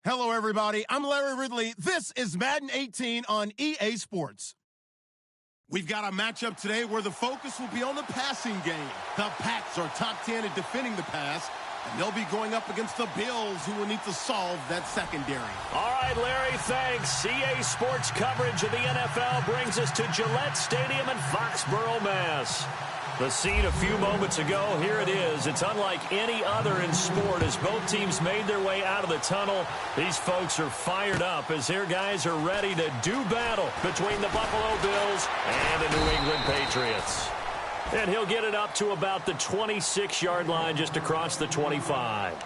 Hello, everybody. I'm Larry Ridley. This is Madden 18 on EA Sports. We've got a matchup today where the focus will be on the passing game. The Pats are top 10 at defending the pass, and they'll be going up against the Bills, who will need to solve that secondary. All right, Larry, thanks. EA Sports coverage of the NFL brings us to Gillette Stadium in Foxborough, Mass. The scene a few moments ago, here it is. It's unlike any other in sport as both teams made their way out of the tunnel. These folks are fired up as their guys are ready to do battle between the Buffalo Bills and the New England Patriots. And he'll get it up to about the 26-yard line just across the 25.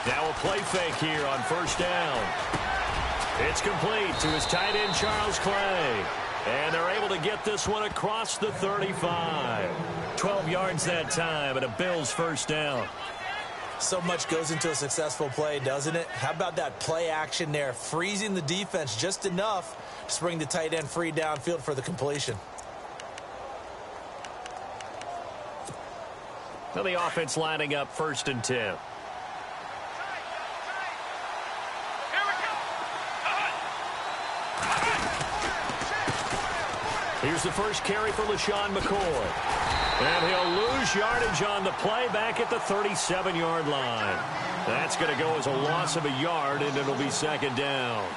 Now a play fake here on first down. It's complete to his tight end, Charles Clay. And they're able to get this one across the 35. 12 yards that time and a Bills first down. So much goes into a successful play, doesn't it? How about that play action there, freezing the defense just enough to bring the tight end free downfield for the completion. Now the offense lining up 1st and 10. Here's the first carry for LaShawn McCoy. And he'll lose yardage on the play back at the 37-yard line. That's going to go as a loss of a yard, and it'll be 2nd down.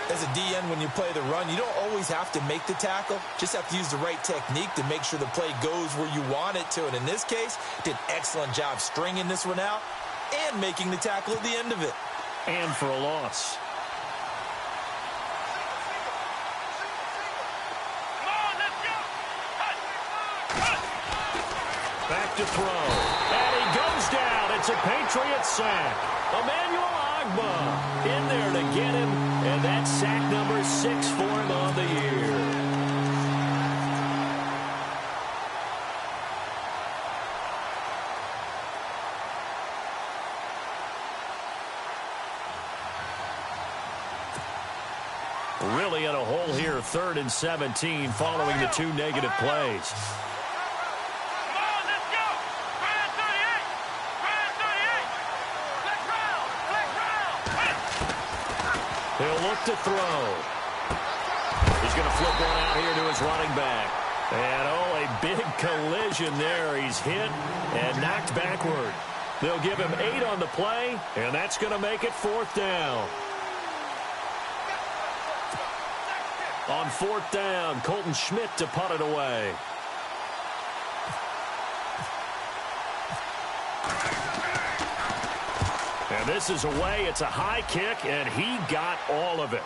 As a DN, when you play the run, you don't always have to make the tackle. Just have to use the right technique to make sure the play goes where you want it to. And in this case, did an excellent job stringing this one out and making the tackle at the end of it. And for a loss. Back to throw. And he goes down. It's a Patriot sack. Emmanuel Ogbah in there to get him. And that's sack number 6 for him on the year. Really in a hole here, 3rd and 17 following the 2 negative plays. He'll look to throw. He's going to flip one out here to his running back. And, oh, a big collision there. He's hit and knocked backward. They'll give him 8 on the play, and that's going to make it 4th down. On 4th down, Colton Schmidt to punt it away. And this is away. It's a high kick, and he got all of it.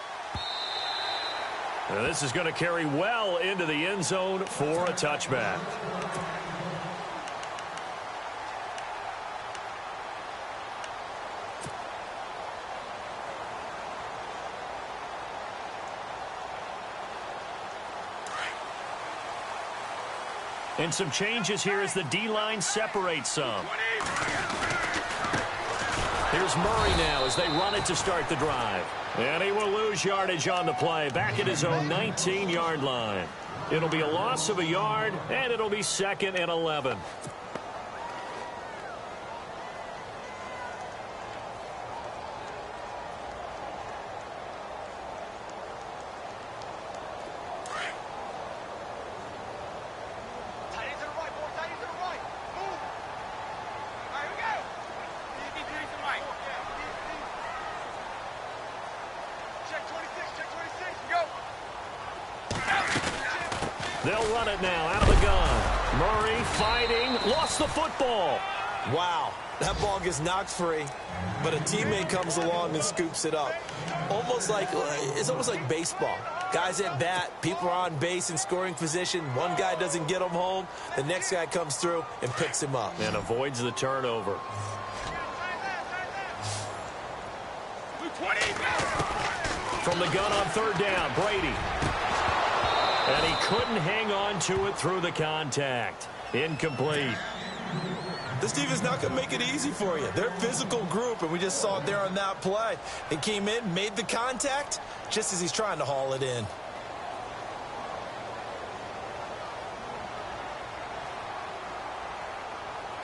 And this is going to carry well into the end zone for a touchback. And some changes here as the D-line separates some. Here's Murray now as they run it to start the drive. And he will lose yardage on the play back at his own 19-yard line. It'll be a loss of a yard, and it'll be 2nd and 11. They'll run it now out of the gun. Murray fighting, lost the football. Wow, that ball gets knocked free, but a teammate comes along and scoops it up. It's almost like baseball. Guys at bat, people are on base in scoring position. One guy doesn't get him home. The next guy comes through and picks him up. And avoids the turnover. From the gun on third down, Brady. And he couldn't hang on to it through the contact. Incomplete. This defense not going to make it easy for you. They're a physical group, and we just saw it there on that play. It came in, made the contact, just as he's trying to haul it in.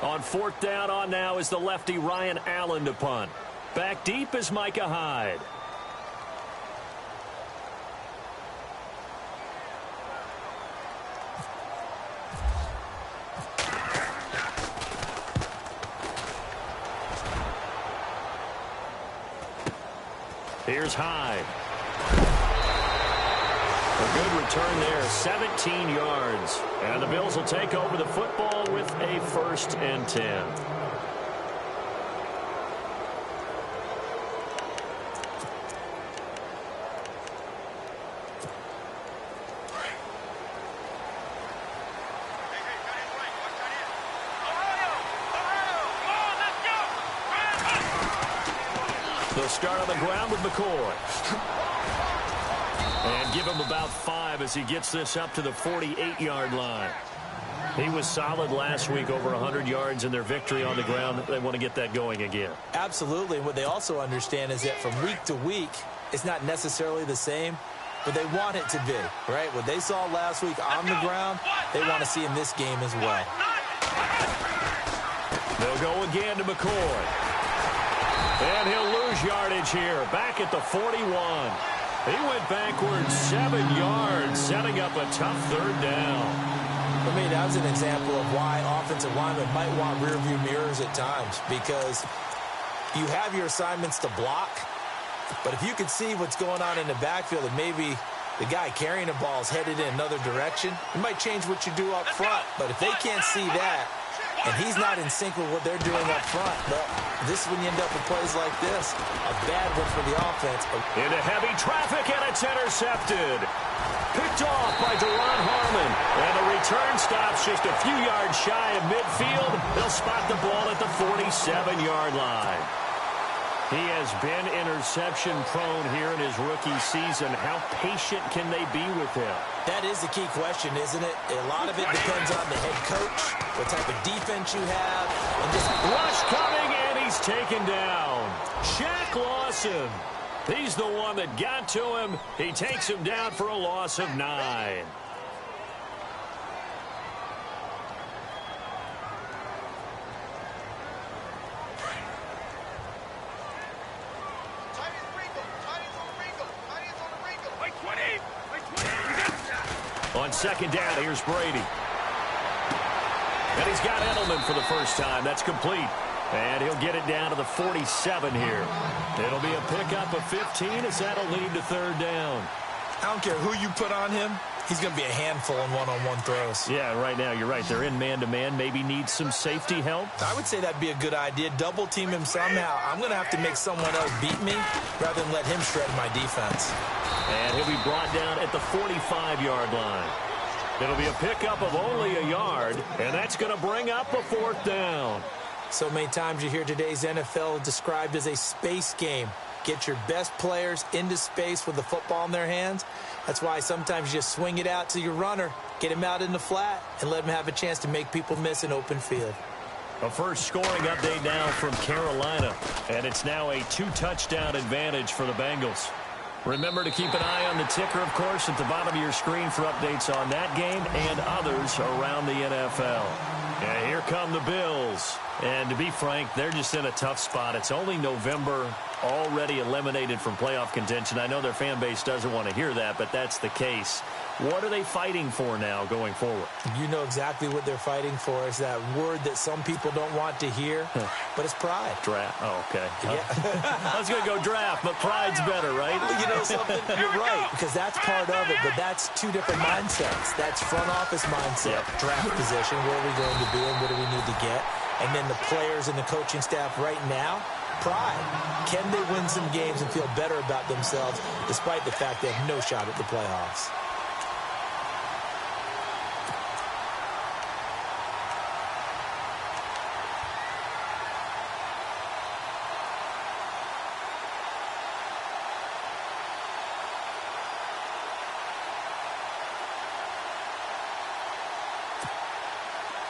On fourth down on now is the lefty Ryan Allen to punt. Back deep is Micah Hyde. Here's Hyde. A good return there, 17 yards. And the Bills will take over the football with a 1st and 10. They'll start on the ground with McCoy. And give him about 5 as he gets this up to the 48-yard line. He was solid last week, over 100 yards in their victory on the ground. They want to get that going again. Absolutely. And what they also understand is that from week to week, it's not necessarily the same, but they want it to be, right? What they saw last week on the ground, they want to see in this game as well. They'll go again to McCoy. And he'll lose yardage here, back at the 41. He went backwards 7 yards, setting up a tough third down. For me, that's an example of why offensive linemen might want rearview mirrors at times, because you have your assignments to block, but if you can see what's going on in the backfield and maybe the guy carrying the ball is headed in another direction, it might change what you do up front. But if they can't see that, and he's not in sync with what they're doing up front, well, this is when you end up with plays like this. A bad one for the offense. Into heavy traffic, and it's intercepted. Picked off by Deron Harmon. And the return stops just a few yards shy of midfield. They'll spot the ball at the 47-yard line. He has been interception-prone here in his rookie season. How patient can they be with him? That is the key question, isn't it? A lot of it depends on the head coach, what type of defense you have. And just rush coming, and he's taken down. Shaq Lawson. He's the one that got to him. He takes him down for a loss of 9. On second down, here's Brady. And he's got Edelman for the first time. That's complete. And he'll get it down to the 47 here. It'll be a pickup of 15 as that'll lead to third down. I don't care who you put on him. He's going to be a handful in one-on-one throws. Yeah, right now, you're right. They're in man-to-man. Maybe need some safety help. I would say that'd be a good idea. Double team him somehow. I'm going to have to make someone else beat me rather than let him shred my defense. And he'll be brought down at the 45-yard line. It'll be a pickup of only a yard, and that's going to bring up a fourth down. So many times you hear today's NFL described as a space game. Get your best players into space with the football in their hands. That's why sometimes you just swing it out to your runner, get him out in the flat, and let him have a chance to make people miss an open field. A first scoring update now from Carolina, and it's now a 2-touchdown advantage for the Bengals. Remember to keep an eye on the ticker, of course, at the bottom of your screen for updates on that game and others around the NFL. And here come the Bills. And to be frank, they're just in a tough spot. It's only November, already eliminated from playoff contention. I know their fan base doesn't want to hear that, but that's the case. What are they fighting for now going forward? You know exactly what they're fighting for. Is that word that some people don't want to hear, but it's pride. Draft. Oh, okay. Yeah. I was going to go draft, but pride's better, right? You know something? You're right, because that's part of it, but that's two different mindsets. That's front office mindset, draft position, where are we going to be and what do we need to get? And then the players and the coaching staff right now, pride. Can they win some games and feel better about themselves despite the fact they have no shot at the playoffs?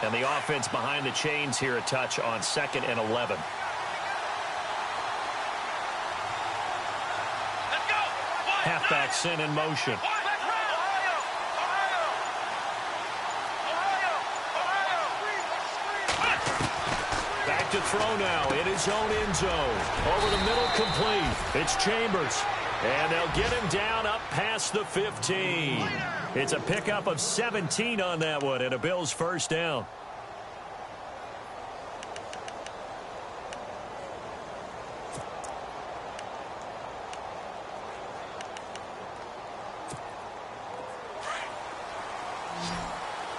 And the offense behind the chains here a touch on 2nd and 11. Halfback sent in motion. Back to throw now in his own end zone. Over the middle, complete. It's Chambers. And they'll get him down up past the 15. It's a pickup of 17 on that one and a Bills first down.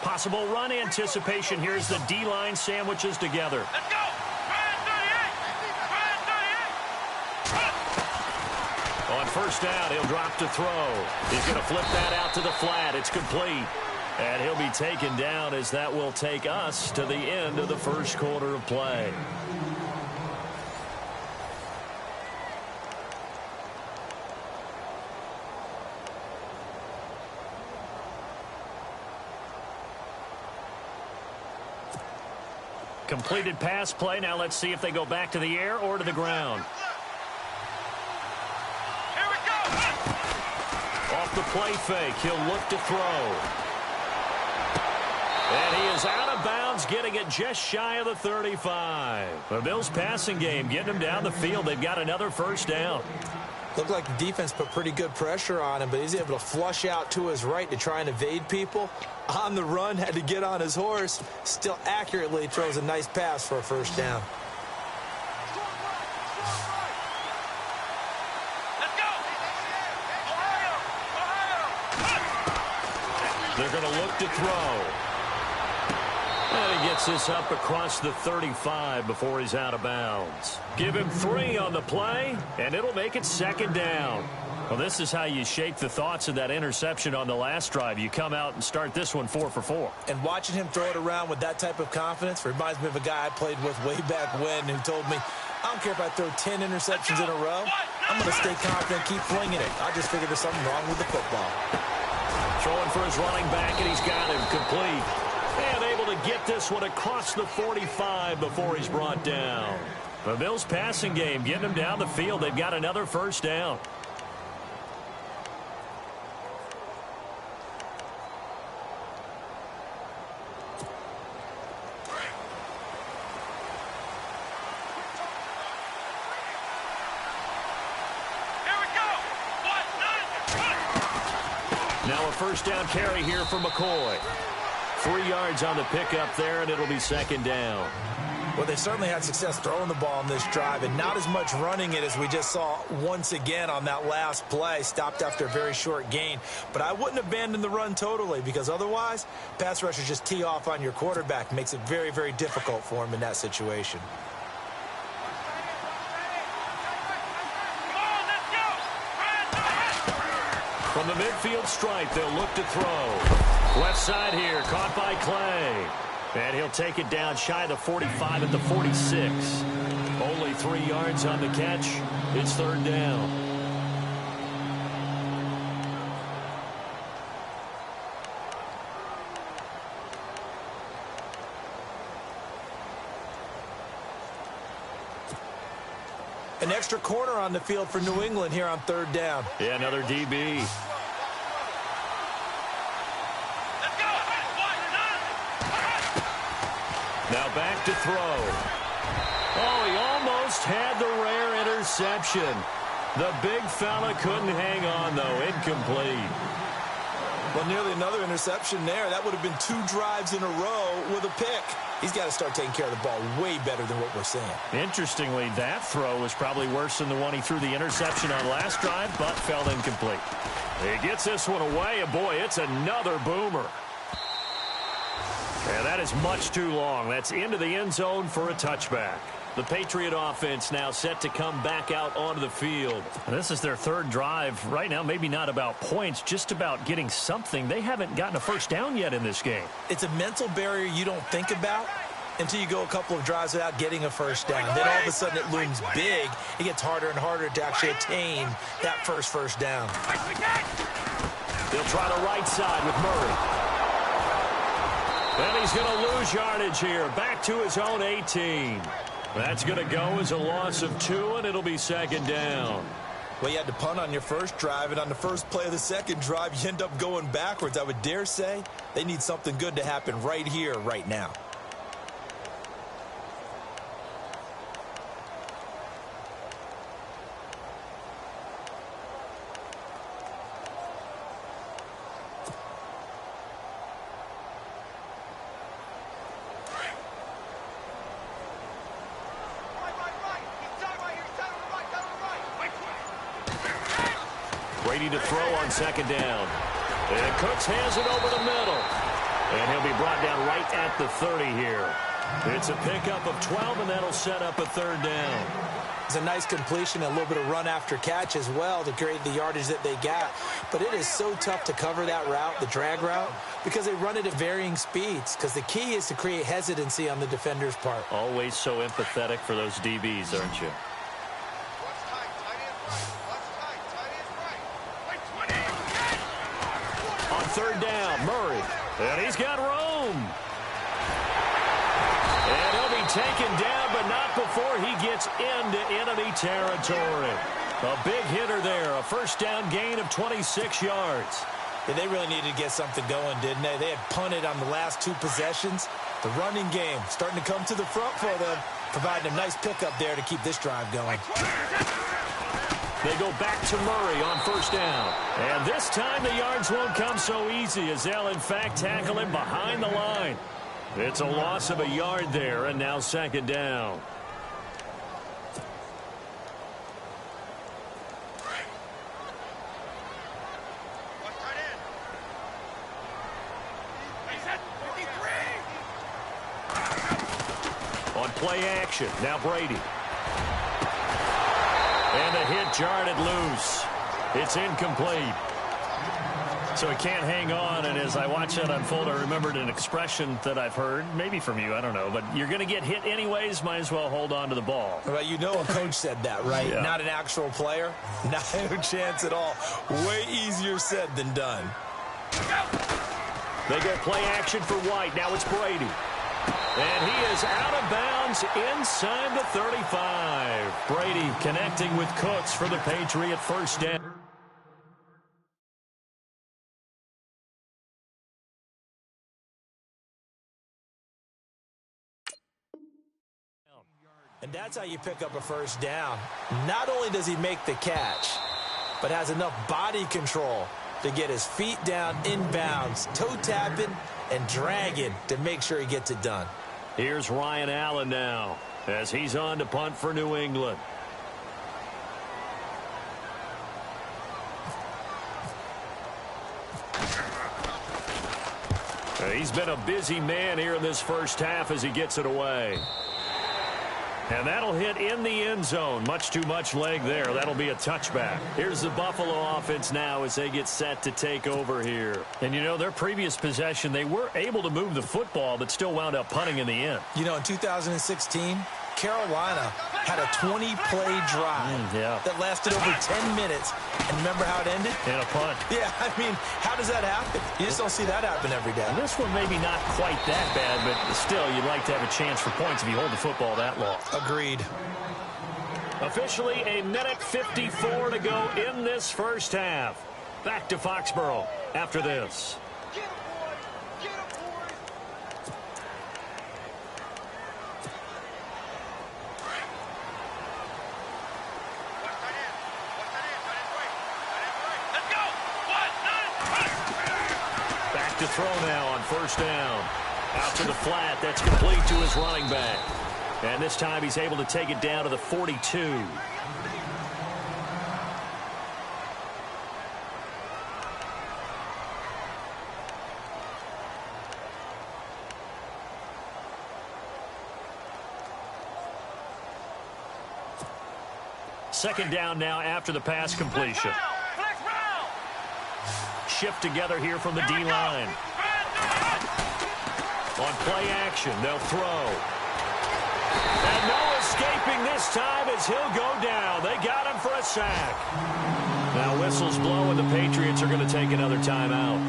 Possible run anticipation. Here's the D-line sandwiches together. Let's go! On first down, he'll drop to throw. He's going to flip that out to the flat. It's complete. And he'll be taken down as that will take us to the end of the first quarter of play. Completed pass play. Now let's see if they go back to the air or to the ground. Here we go. Off the play fake, he'll look to throw. And he is out of bounds, getting it just shy of the 35. The Bills passing game, getting him down the field. They've got another first down. Looked like the defense put pretty good pressure on him, but he's able to flush out to his right to try and evade people. On the run, had to get on his horse. Still accurately throws a nice pass for a first down. Let's go. Ohio. They're going to look to throw. And he gets this up across the 35 before he's out of bounds. Give him 3 on the play, and it'll make it second down. Well, this is how you shape the thoughts of that interception on the last drive. You come out and start this one 4 for 4. And watching him throw it around with that type of confidence reminds me of a guy I played with way back when who told me, I don't care if I throw 10 interceptions in a row. I'm going to stay confident, keep flinging it. I just figured there's something wrong with the football. Throwing for his running back, and he's got him complete. And able to get this one across the 45 before he's brought down. The Bills passing game, getting him down the field. They've got another first down. Now a first down carry here for McCoy. 3 yards on the pickup there, and it'll be second down. Well, they certainly had success throwing the ball on this drive, and not as much running it as we just saw once again on that last play. Stopped after a very short gain. But I wouldn't abandon the run totally, because otherwise, pass rushers just tee off on your quarterback. Makes it very, very difficult for him in that situation. From the midfield stripe, they'll look to throw. Left side here, caught by Clay. And he'll take it down shy of the 45 at the 46. Only 3 yards on the catch. It's third down. An extra corner on the field for New England here on third down. Yeah, another DB. Now back to throw. Oh, he almost had the rare interception. The big fella couldn't hang on, though. Incomplete. Well, nearly another interception there. That would have been 2 drives in a row with a pick. He's got to start taking care of the ball way better than what we're seeing. Interestingly, that throw was probably worse than the one he threw the interception on last drive, but fell incomplete. He gets this one away, and boy, it's another boomer. And that is much too long. That's into the end zone for a touchback. The Patriot offense now set to come back out onto the field. And this is their third drive. Right now, maybe not about points, just about getting something. They haven't gotten a first down yet in this game. It's a mental barrier you don't think about until you go a couple of drives without getting a first down. Then all of a sudden it looms big. It gets harder and harder to actually attain that first down. They'll try the right side with Murray. And he's going to lose yardage here. Back to his own 18. That's going to go as a loss of 2, and it'll be second down. Well, you had to punt on your first drive, and on the first play of the second drive, you end up going backwards. I would dare say they need something good to happen right here, right now. Brady to throw on second down. And Cooks has it over the middle. And he'll be brought down right at the 30 here. It's a pickup of 12, and that'll set up a third down. It's a nice completion, a little bit of run after catch as well to create the yardage that they got. But it is so tough to cover that route, the drag route, because they run it at varying speeds. Because the key is to create hesitancy on the defender's part. Always so empathetic for those DBs, aren't you? On third down, Murray. And he's got room. And he'll be taken down, but not before he gets into enemy territory. A big hitter there, a first down gain of 26 yards. Yeah, they really needed to get something going, didn't they? They had punted on the last 2 possessions. The running game starting to come to the front for them, providing a nice pickup there to keep this drive going. They go back to Murray on first down. And this time the yards won't come so easy as they'll, in fact, tackle him behind the line. It's a loss of a yard there, and now second down. On play action, now Brady. And the hit jarred loose. It's incomplete. So he can't hang on, and as I watch that unfold, I remembered an expression that I've heard, maybe from you, I don't know, but you're going to get hit anyways, might as well hold on to the ball. Well, you know a coach said that, right? Yeah. Not an actual player. Not a chance at all. Way easier said than done. They go play action for White. Now it's Brady. And he is out of bounds inside the 35. Brady connecting with Cooks for the Patriot first down. And that's how you pick up a first down. Not only does he make the catch, but has enough body control to get his feet down inbounds, toe tapping and dragging to make sure he gets it done. Here's Ryan Allen now as he's on to punt for New England. He's been a busy man here in this first half as he gets it away. And that'll hit in the end zone. Much too much leg there. That'll be a touchback. Here's the Buffalo offense now as they get set to take over here. And, you know, their previous possession, they were able to move the football, but still wound up punting in the end. You know, in 2016, Carolina had a 20-play drive that lasted over 10 minutes. And remember how it ended? In a punt. Yeah, I mean, how does that happen? You just don't see that happen every day. And this one maybe not quite that bad, but still, you'd like to have a chance for points if you hold the football that long. Agreed. Officially a minute 54 to go in this first half. Back to Foxborough after this. Back to throw now on first down. Out to the flat. That's complete to his running back. And this time he's able to take it down to the 42. Second down now after the pass completion. Shift together here from the D-line. On play action, they'll throw. And no escaping this time as he'll go down. They got him for a sack. Now whistles blow and the Patriots are going to take another timeout.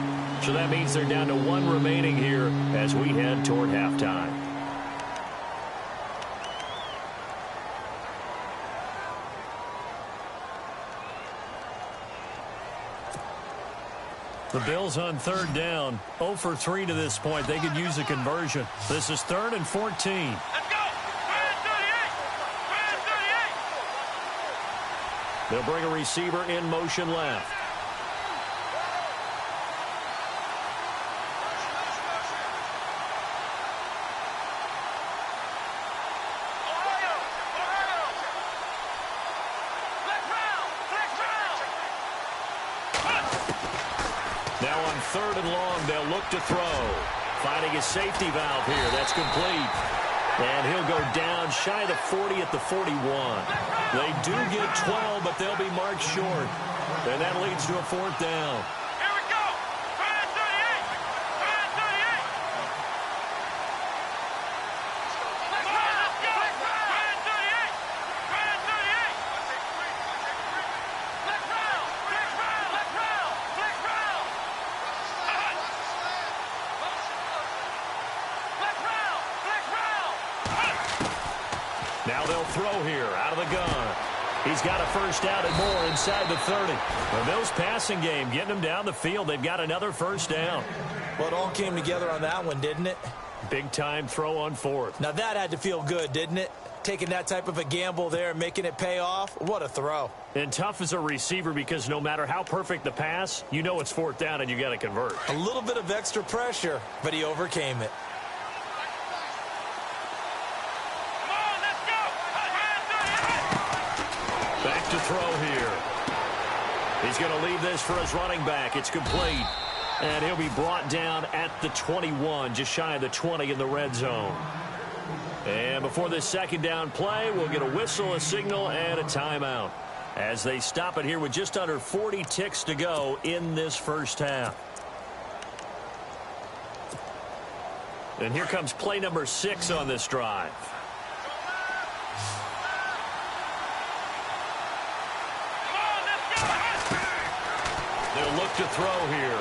So that means they're down to 1 remaining here as we head toward halftime. The Bills on 3rd down, 0 for 3 to this point. They could use a conversion. This is 3rd and 14. Let's go! 38! They'll bring a receiver in motion left. Now on 3rd and long, they'll look to throw. Finding a safety valve here. That's complete. And he'll go down shy of the 40 at the 41. They do get 12, but they'll be marked short. And that leads to a 4th down. Here we go! 38! 38! Let's go! 38! 38! Let's round! Let's round! Let's round! Let's round! Let's round! Let's round! Now they'll throw here out of the gun. He's got a first down and more inside the 30. The Bills passing game getting them down the field. They've got another first down. Well, it all came together on that one, didn't it? Big time throw on 4th. Now that had to feel good, didn't it? Taking that type of a gamble there and making it pay off. What a throw. And tough as a receiver because no matter how perfect the pass, you know it's 4th down and you got to convert. A little bit of extra pressure, but he overcame it. Come on, let's go! Back to throw here. He's going to leave this for his running back. It's complete. And he'll be brought down at the 21, just shy of the 20 in the red zone. And before this 2nd down play, we'll get a whistle, a signal, and a timeout as they stop it here with just under 40 ticks to go in this first half. And here comes play number 6 on this drive. They'll look to throw here.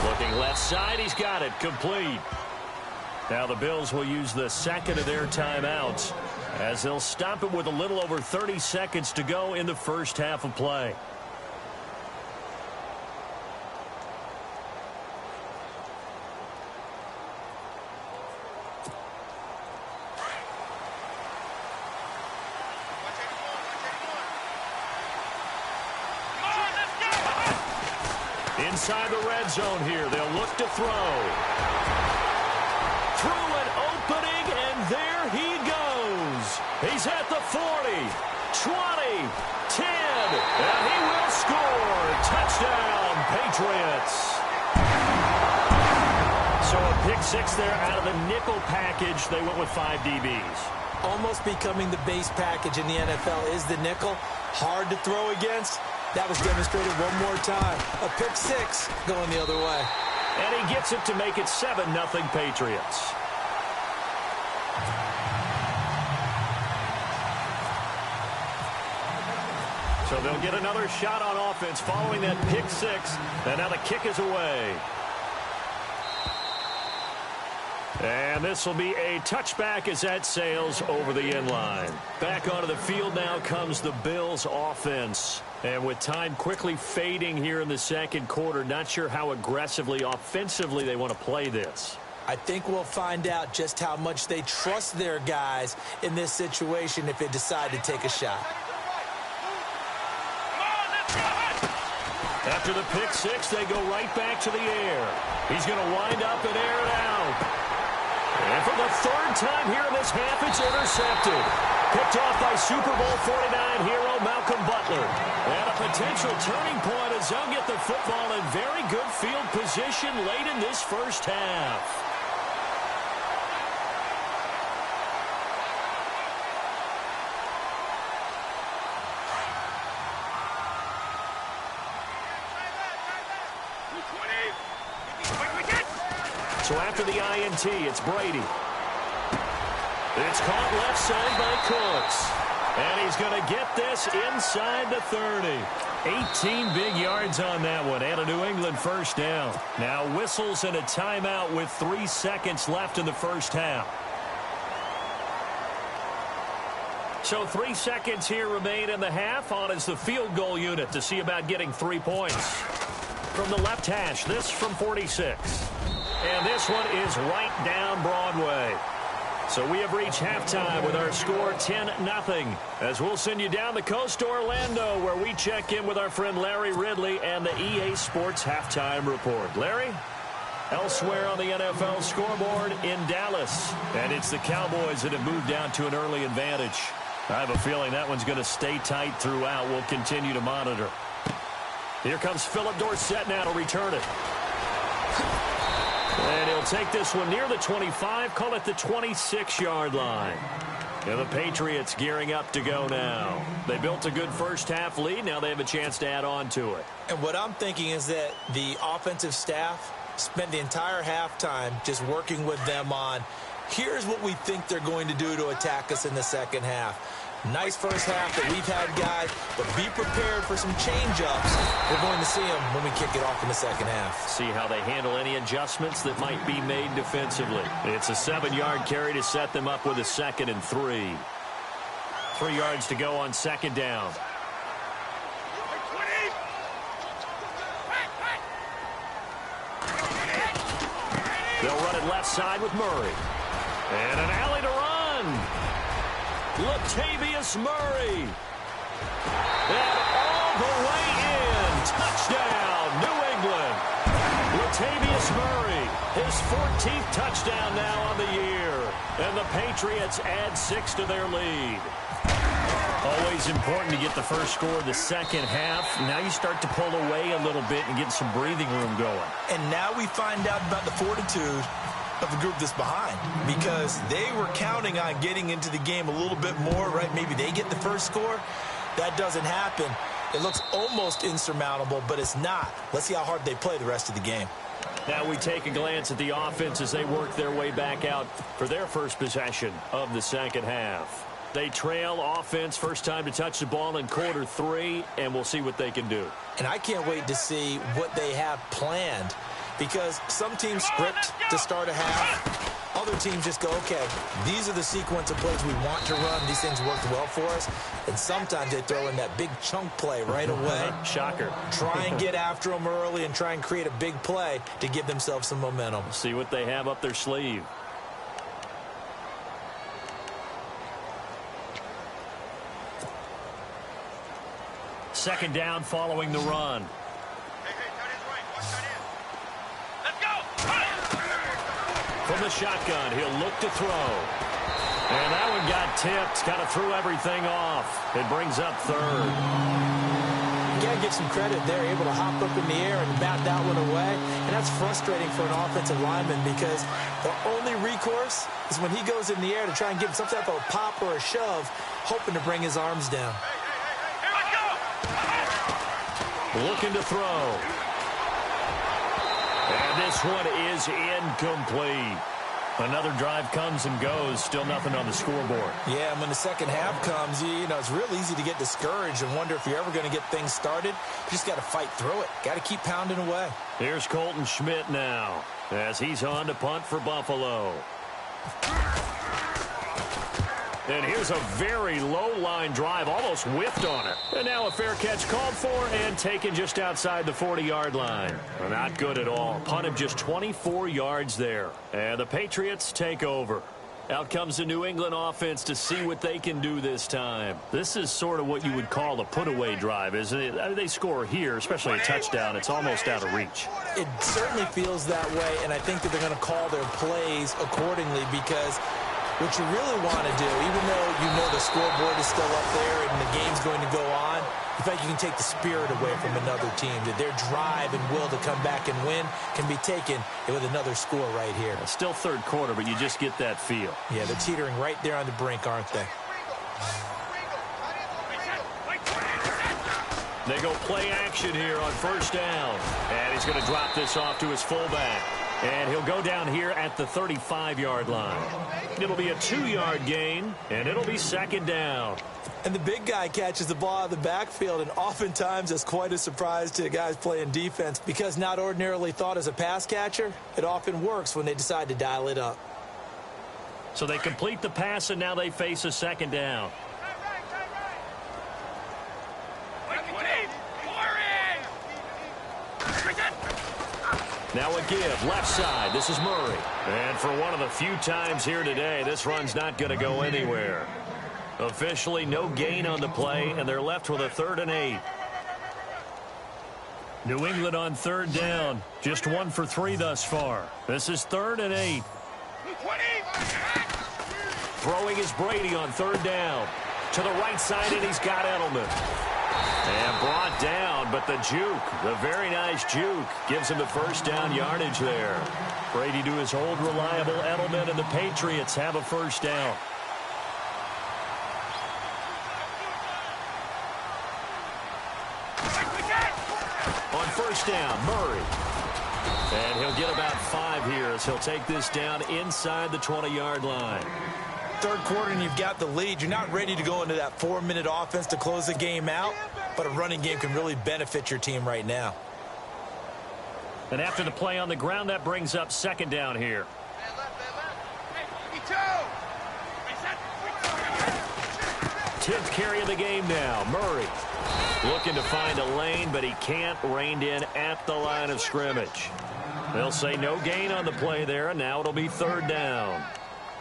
Looking left side, he's got it, complete. Now the Bills will use the 2nd of their timeouts as they'll stop it with a little over 30 seconds to go in the first half of play. Inside the red zone here, they'll look to throw. Through an opening, and there he goes. He's at the 40, 20, 10, and he will score. Touchdown, Patriots. So a pick 6 there out of the nickel package. They went with 5 DBs. Almost becoming the base package in the NFL is the nickel. Hard to throw against. That was demonstrated one more time. A pick 6 going the other way. And he gets it to make it 7-0 Patriots. So they'll get another shot on offense following that pick 6. And now the kick is away. And this will be a touchback as that sails over the end line. Back onto the field now comes the Bills offense. And with time quickly fading here in the second quarter, not sure how aggressively, offensively they want to play this. I think we'll find out just how much they trust their guys in this situation if they decide to take a shot. After the pick 6, they go right back to the air. He's going to wind up and air it out. And for the 3rd time here in this half, it's intercepted. Picked off by Super Bowl 49 hero Malcolm Butler. And a potential turning point as they'll get the football in very good field position late in this first half. So after the INT, it's Brady. It's caught left side by Cooks. And he's going to get this inside the 30. 18 big yards on that one, and a New England first down. Now whistles and a timeout with 3 seconds left in the first half. So 3 seconds here remain in the half. On is the field goal unit to see about getting 3 points. From the left hash, this from 46. And this one is right down Broadway. So we have reached halftime with our score 10-0. As we'll send you down the coast to Orlando, where we check in with our friend Larry Ridley and the EA Sports Halftime Report. Larry? Elsewhere on the NFL scoreboard in Dallas. And it's the Cowboys that have moved down to an early advantage. I have a feeling that one's going to stay tight throughout. We'll continue to monitor. Here comes Philip Dorsett now to return it. And he'll take this one near the 25, call it the 26-yard line. And the Patriots gearing up to go now. They built a good first-half lead. Now they have a chance to add on to it. And what I'm thinking is that the offensive staff spent the entire halftime just working with them on, here's what we think they're going to do to attack us in the second half. Nice first half that we've had, guys, but be prepared for some change-ups. We're going to see them when we kick it off in the second half. See how they handle any adjustments that might be made defensively. It's a 7-yard carry to set them up with a 2nd and 3. 3 yards to go on second down. They'll run it left side with Murray. And an alley to run. Latavius Murray. And all the way in. Touchdown, New England. Latavius Murray, his 14th touchdown now on the year. And the Patriots add 6 to their lead. Always important to get the first score of the second half. Now you start to pull away a little bit and get some breathing room going. And now we find out about the fortitude of the group that's behind, because they were counting on getting into the game a little bit more, right? Maybe they get the first score. That doesn't happen. It looks almost insurmountable, but it's not. Let's see how hard they play the rest of the game. Now we take a glance at the offense as they work their way back out for their first possession of the second half. They trail offense, first time to touch the ball in quarter 3, and we'll see what they can do. And I can't wait to see what they have planned, because some teams script to start a half. Other teams just go, okay, these are the sequence of plays we want to run. These things worked well for us. And sometimes they throw in that big chunk play right away. Shocker. Try and get after them early and try and create a big play to give themselves some momentum. See what they have up their sleeve. Second down following the run. From the shotgun, he'll look to throw. And that one got tipped, kind of threw everything off. It brings up third. You got to give some credit there, able to hop up in the air and bat that one away. And that's frustrating for an offensive lineman, because the only recourse is when he goes in the air to try and give some type of a pop or a shove, hoping to bring his arms down. Looking to throw. And this one is incomplete. Another drive comes and goes. Still nothing on the scoreboard. Yeah, and when the second half comes, you know, it's real easy to get discouraged and wonder if you're ever going to get things started. You just got to fight through it. Got to keep pounding away. Here's Colton Schmidt now as he's on to punt for Buffalo. And here's a very low-line drive, almost whiffed on it. And now a fair catch called for and taken just outside the 40-yard line. Not good at all. Punt of just 24 yards there. And the Patriots take over. Out comes the New England offense to see what they can do this time. This is sort of what you would call a put-away drive, isn't it? I mean, they score here, especially a touchdown. It's almost out of reach. It certainly feels that way, and I think that they're going to call their plays accordingly, because what you really want to do, even though you know the scoreboard is still up there and the game's going to go on, you think you can take the spirit away from another team, that their drive and will to come back and win can be taken with another score right here. It's still third quarter, but you just get that feel. Yeah, they're teetering right there on the brink, aren't they? They go play action here on first down. And he's going to drop this off to his fullback. And he'll go down here at the 35-yard line. It'll be a 2-yard gain, and it'll be second down. And the big guy catches the ball out of the backfield, and oftentimes it's quite a surprise to the guys playing defense because not ordinarily thought as a pass catcher, it often works when they decide to dial it up. So they complete the pass, and now they face a second down. Now a give, left side. This is Murray. And for one of the few times here today, this run's not going to go anywhere. Officially, no gain on the play, and they're left with a 3rd and 8. New England on 3rd down. Just 1 for 3 thus far. This is 3rd and 8. Throwing is Brady on 3rd down. To the right side, and he's got Edelman. And brought down, but the juke, the very nice juke, gives him the first down yardage there. Brady to his old reliable Edelman, and the Patriots have a first down. On first down, Murray. And he'll get about 5 here as he'll take this down inside the 20-yard line. Third quarter and you've got the lead. You're not ready to go into that 4-minute offense to close the game out, but a running game can really benefit your team right now. And after the play on the ground, that brings up second down here. 10th carry of the game now. Murray looking to find a lane, but he can't. Reined in at the line of scrimmage. They'll say no gain on the play there, and now it'll be 3rd down.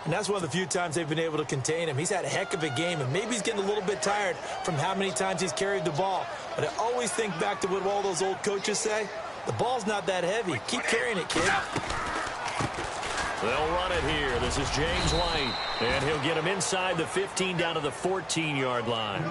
And that's one of the few times they've been able to contain him. He's had a heck of a game, and maybe he's getting a little bit tired from how many times he's carried the ball. But I always think back to what all those old coaches say. The ball's not that heavy. Keep carrying it, kid. They'll run it here. This is James White. And he'll get him inside the 15 down to the 14-yard line.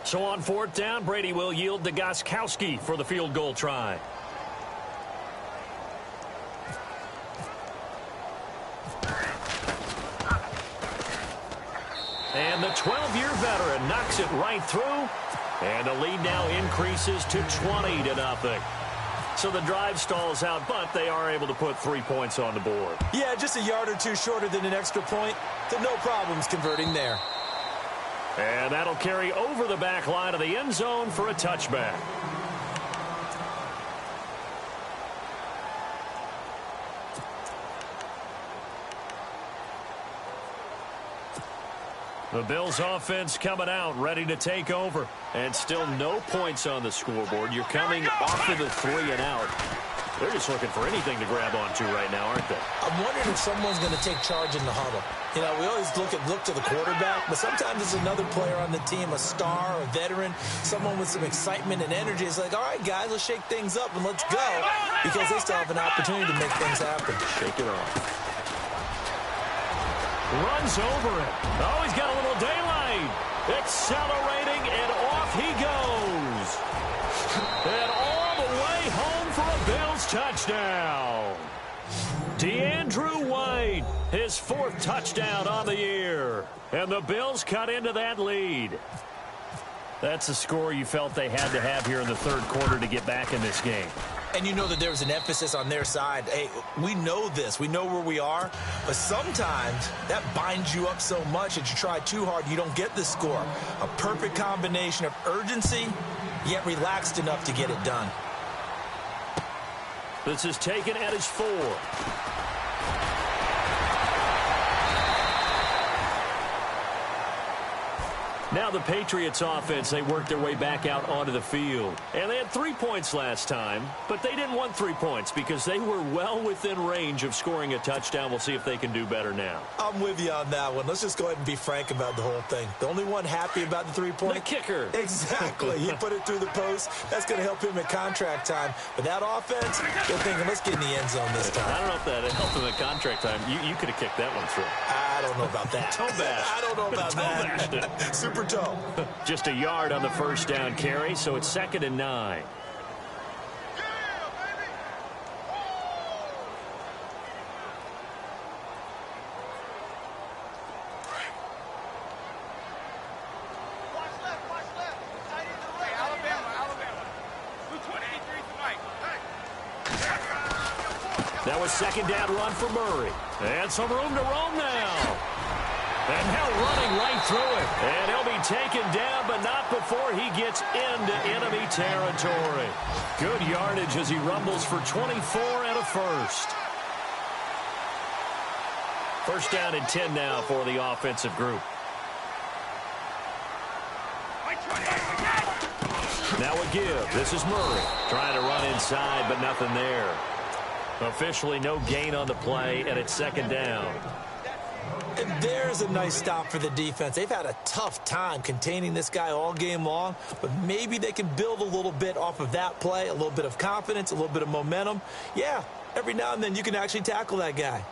So on 4th down, Brady will yield to Gostkowski for the field goal try. And the 12-year veteran knocks it right through. And the lead now increases to 20-0. So the drive stalls out, but they are able to put 3 points on the board. Yeah, just a yard or two shorter than an extra point. So no problems converting there. And that'll carry over the back line of the end zone for a touchback. The Bills offense coming out, ready to take over. And still no points on the scoreboard. You're coming off of the 3 and out. They're just looking for anything to grab onto right now, aren't they? I'm wondering if someone's going to take charge in the huddle. You know, we always look to the quarterback, but sometimes it's another player on the team, a star, a veteran, someone with some excitement and energy. It's like, all right, guys, let's shake things up and let's go, because they still have an opportunity to make things happen. Shake it off. Runs over it. Oh, he's got a little daylight. Accelerating, and off he goes. And all the way home for a Bills touchdown. DeAndrew White, his 4th touchdown on the year. And the Bills cut into that lead. That's a score you felt they had to have here in the 3rd quarter to get back in this game. And you know that there was an emphasis on their side. Hey, we know this. We know where we are. But sometimes that binds you up so much that you try too hard, you don't get the score. A perfect combination of urgency, yet relaxed enough to get it done. This is taken at his 4. Now the Patriots offense, they worked their way back out onto the field. And they had 3 points last time, but they didn't want 3 points because they were well within range of scoring a touchdown. We'll see if they can do better now. I'm with you on that one. Let's just go ahead and be frank about the whole thing. The only one happy about the 3-point? The kicker. Exactly. He put it through the post. That's going to help him at contract time. But that offense, they're thinking, let's get in the end zone this time. I don't know if that helped him at contract time. You could have kicked that one through. I don't know about that. Toe bash. I don't know about that. Super toe. Just a yard on the first down carry, so it's 2nd and 9. That was second down run for Murray. And some room to roam now. And now running right through it. And he'll be taken down, but not before he gets into enemy territory. Good yardage as he rumbles for 24 and a first. First down and 10 now for the offensive group. Now a give. This is Murray trying to run inside, but nothing there. Officially no gain on the play, and it's second down. And there's a nice stop for the defense. They've had a tough time containing this guy all game long, but maybe they can build a little bit off of that play, a little bit of confidence, a little bit of momentum. Yeah, every now and then you can actually tackle that guy.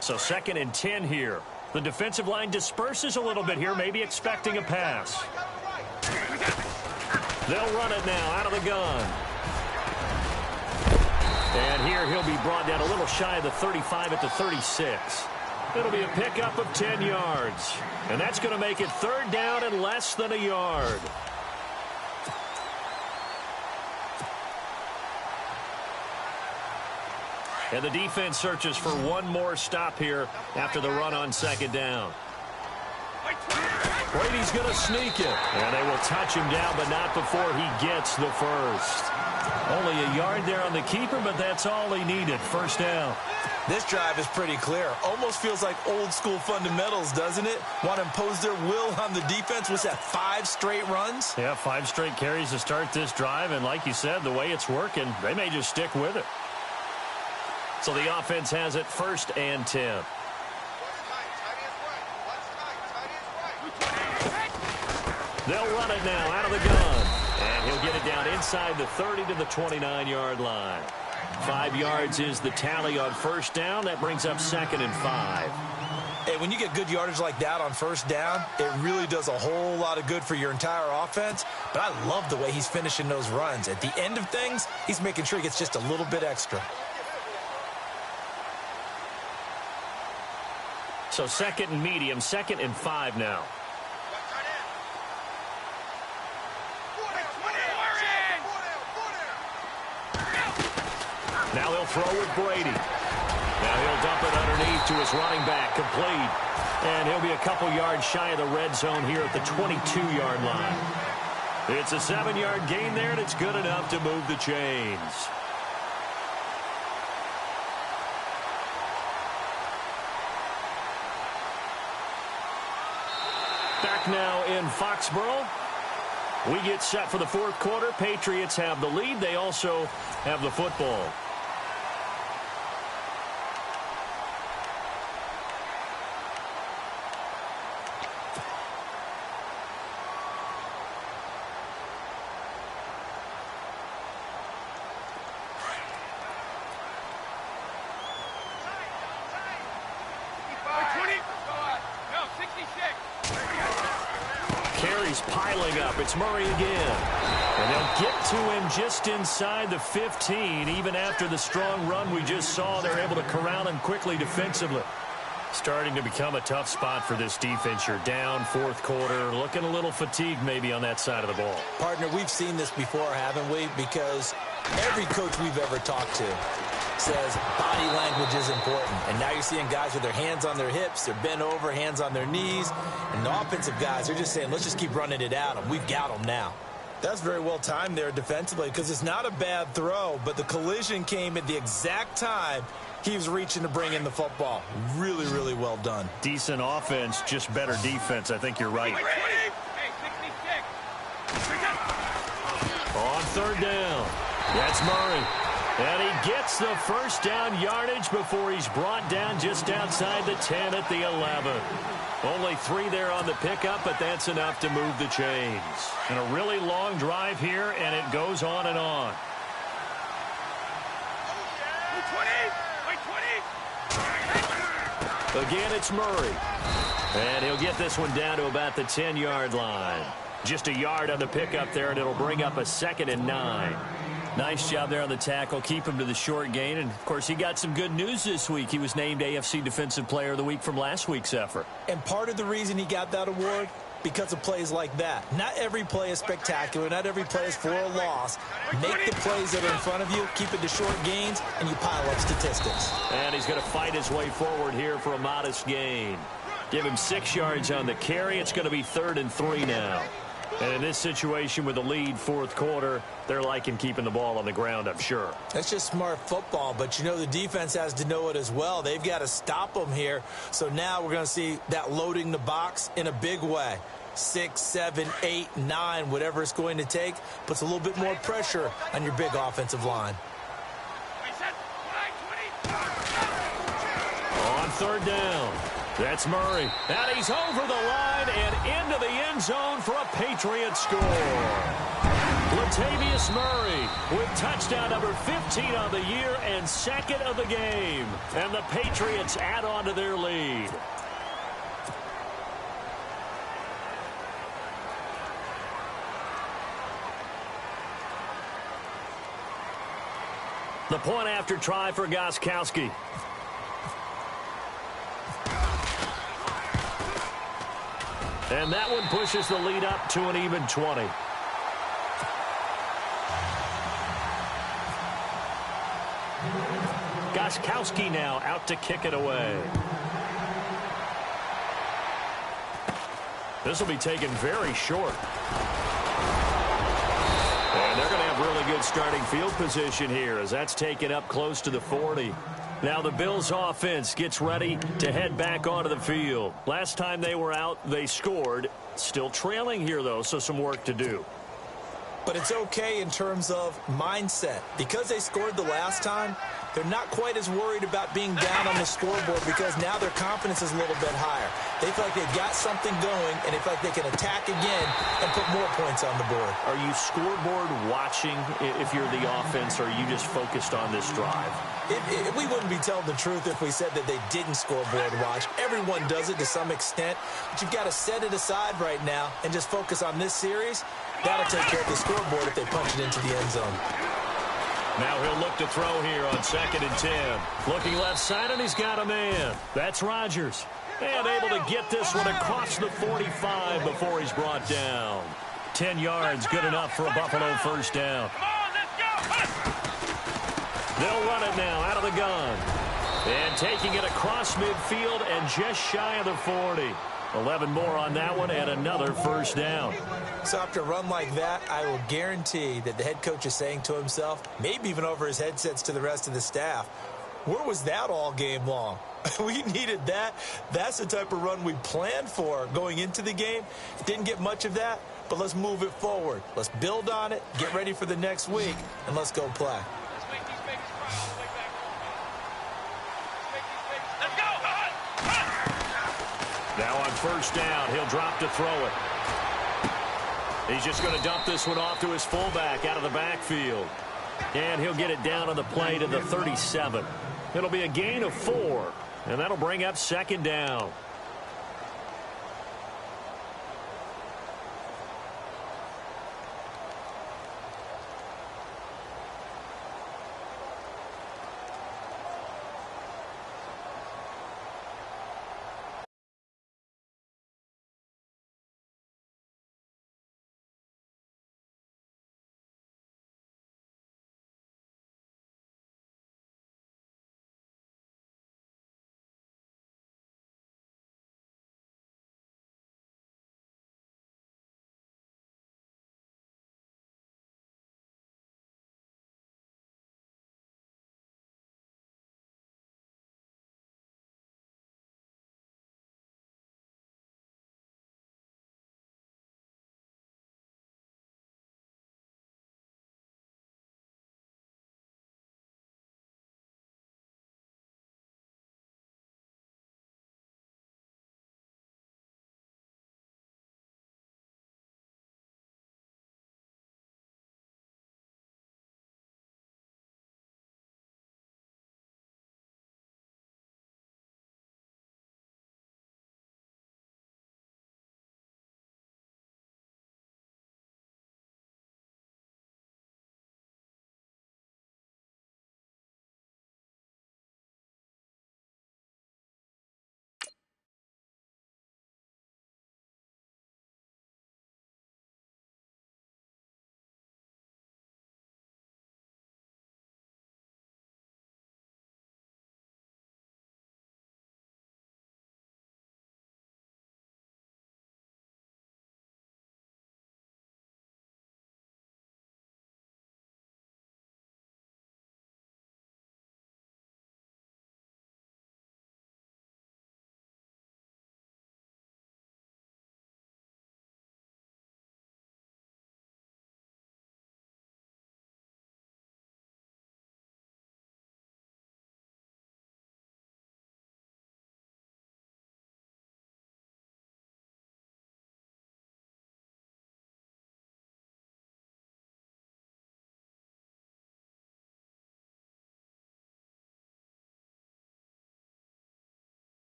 So second and 10 here. The defensive line disperses a little bit here, maybe expecting a pass. They'll run it now out of the gun. And here he'll be brought down a little shy of the 35 at the 36. It'll be a pickup of 10 yards. And that's going to make it third down and less than a yard. And the defense searches for one more stop here after the run on second down. Brady's going to sneak it. And they will touch him down, but not before he gets the first. Only a yard there on the keeper, but that's all he needed. First down. This drive is pretty clear. Almost feels like old school fundamentals, doesn't it? Want to impose their will on the defense. What's that, 5 straight runs? Yeah, 5 straight carries to start this drive. And like you said, the way it's working, they may just stick with it. So the offense has it first and 10. They'll run it now out of the gun. And he'll get it down inside the 30 to the 29-yard line. 5 yards is the tally on first down. That brings up second and 5. Hey, when you get good yardage like that on first down, it really does a whole lot of good for your entire offense. But I love the way he's finishing those runs. At the end of things, he's making sure he gets just a little bit extra. So second and medium, second and 5 now. Now he'll throw with Brady. Now he'll dump it underneath to his running back, complete. And he'll be a couple yards shy of the red zone here at the 22-yard line. It's a 7-yard gain there, and it's good enough to move the chains. Back now in Foxborough. We get set for the fourth quarter. Patriots have the lead. They also have the football. Carries piling up. It's Murray again. And they'll get to him just inside the 15. Even after the strong run we just saw, they're able to corral him quickly defensively. Starting to become a tough spot for this defense. You're down fourth quarter, looking a little fatigued maybe on that side of the ball. Partner, we've seen this before, haven't we? Because every coach we've ever talked to says body language is important. And now you're seeing guys with their hands on their hips, they're bent over, hands on their knees. And the offensive guys are just saying, let's just keep running it at them. We've got them now. That's very well timed there defensively because it's not a bad throw, but the collision came at the exact time he was reaching to bring in the football. Really, really well done. Decent offense, just better defense. I think you're right. On third down, that's Murray. And he gets the first down yardage before he's brought down just outside the 10 at the 11. Only 3 there on the pickup, but that's enough to move the chains. And a really long drive here, and it goes on and on. Again, it's Murray. And he'll get this one down to about the 10-yard line. Just a yard on the pickup there, and it'll bring up a second and 9. Nice job there on the tackle. Keep him to the short gain. And, of course, he got some good news this week. He was named AFC Defensive Player of the Week from last week's effort. And part of the reason he got that award, because of plays like that. Not every play is spectacular. Not every play is for a loss. Make the plays that are in front of you, keep it to short gains, and you pile up statistics. And he's going to fight his way forward here for a modest gain. Give him 6 yards on the carry. It's going to be 3rd and 3 now. And in this situation with the lead, 4th quarter, they're liking keeping the ball on the ground, I'm sure. That's just smart football, but you know the defense has to know it as well. They've got to stop them here. So now we're going to see that loading the box in a big way. 6, 7, 8, 9, whatever it's going to take, puts a little bit more pressure on your big offensive line. On 3rd down. That's Murray. And he's over the line and into the end zone for a Patriots score. Latavius Murray with touchdown number 15 on the year and 2nd of the game. And the Patriots add on to their lead. The point after try for Gostkowski. And that one pushes the lead up to an even 20. Gostkowski now out to kick it away. This will be taken very short. And they're going to have really good starting field position here as that's taken up close to the 40. Now the Bills offense gets ready to head back onto the field. Last time they were out, they scored. Still trailing here, though, so some work to do. But it's okay in terms of mindset. Because they scored the last time, they're not quite as worried about being down on the scoreboard because now their confidence is a little bit higher. They feel like they've got something going, and they feel like they can attack again and put more points on the board. Are you scoreboard watching if you're the offense, or are you just focused on this drive? We wouldn't be telling the truth if we said that they didn't scoreboard watch. Everyone does it to some extent, but you've got to set it aside right now and just focus on this series. That'll take care of the scoreboard if they punch it into the end zone. Now he'll look to throw here on 2nd and 10. Looking left side, and he's got a man. That's Rodgers. And able to get this one across the 45 before he's brought down. 10 yards, good enough for a Buffalo 1st down. They'll run it now out of the gun. And taking it across midfield and just shy of the 40. 11 more on that one and another 1st down. So after a run like that, I will guarantee that the head coach is saying to himself, maybe even over his headsets to the rest of the staff, where was that all game long? We needed that. That's the type of run we planned for going into the game. Didn't get much of that, but let's move it forward. Let's build on it, get ready for the next week, and let's go play. Now on 1st down, he'll drop to throw it. He's just going to dump this one off to his fullback out of the backfield. And he'll get it down on the play to the 37. It'll be a gain of 4, and that'll bring up 2nd down.